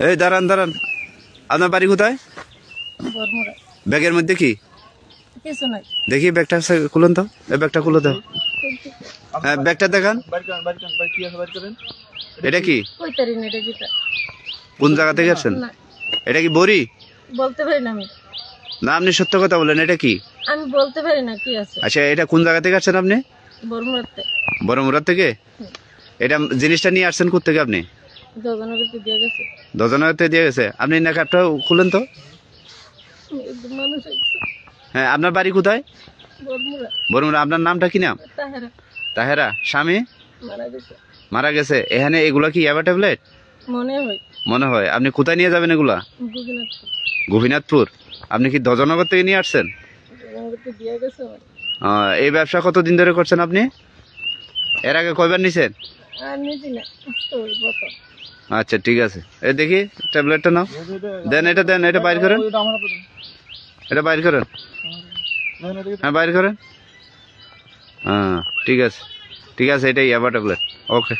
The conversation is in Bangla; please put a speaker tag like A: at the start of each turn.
A: এই দাঁড়ান দাঁড়ান, আপনার বাড়ি কোথায়?
B: বরমুড়া।
A: ব্যাগের মধ্যে কি
B: কিছু নাই।
A: দেখি? ব্যাগটা খুলুন তো, এই ব্যাগটা খুলে দাও। হ্যাঁ, ব্যাগটা দেখান। এটা কি?
B: কইতারি না এটা যেটা।
A: কোন জায়গা থেকে আসছেন?
B: না,
A: এটা কি বড়ি?
B: বলতে পারি না আমি।
A: না, আপনি সত্য কথা বলেন, এটা কি?
B: আমি বলতে পারি না কি আছে।
A: আচ্ছা, এটা কোন জায়গা থেকে আসছেন আপনি?
B: বরমুড়াতে।
A: বড়মুড়া থেকে? এটা জিনিসটা নিয়ে আসছেন কোথেকে আপনি?
B: গগনবতী দিয়ে গেছে।
A: দজনাতে দিয়ে গেছে। আপনি নাকাবটা খুলেন তো।
B: মানুষ হইছে।
A: হ্যাঁ, আপনার বাড়ি কোথায়?
B: বরমুড়া।
A: বড়মুড়া। আপনার নামটা কি নাম?
B: তাহারা
A: তাহেরা। স্বামী
B: মারা গেছে।
A: মারা গেছে। এখানে এগুলা কি ইয়াবা ট্যাবলেট?
B: মনে হয়।
A: মনে হয়। আপনি কোথায় নিয়ে যাবেন এগুলা?
B: গোপীনাথপুর।
A: গোপীনাথপুর। আপনি কি দজনগর থেকে নিয়ে আসছেন?
B: গগনবতী দিয়ে গেছে আমার।
A: এই ব্যবসা কতদিন ধরে করছেন আপনি? এর আগে কয়বার নিছেন?
B: আর নিছি না, তো ওই প্রথম।
A: আচ্ছা, ঠিক আছে। এই দেখি ট্যাবলেটটা নাও। দেন, এটা দেন, এটা বাইর করেন। এটা বাইর করেন। হ্যাঁ, বাইর করেন। হ্যাঁ, ঠিক আছে, ঠিক আছে। এটাই ইয়াবা ট্যাবলেট। ওকে।